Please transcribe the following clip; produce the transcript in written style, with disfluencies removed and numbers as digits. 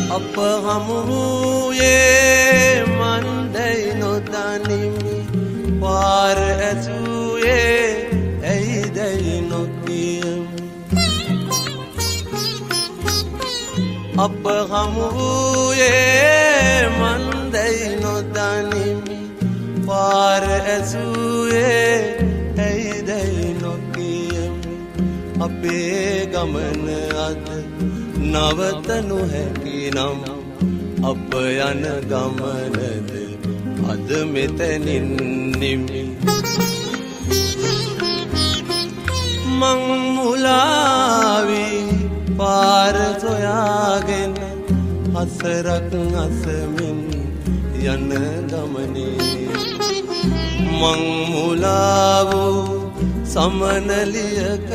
අප හමුයේ මන්දයි නොදනිමි පාර ඇසුයේ ඇයිදයි නොකියමි අප හමුයේ මන්දයි නොදනිමි පාර ඇසුයේ ඇයිදයි නොකියමි අපේ ගමන අද නවතනු හැකි නම් අප යන ගමනද අද මෙතනින් නිමි මං මුලාවී පාර සොයාගෙන හසරක් අසමින් යන ගමනේ මං මුලා වූ සමනලියක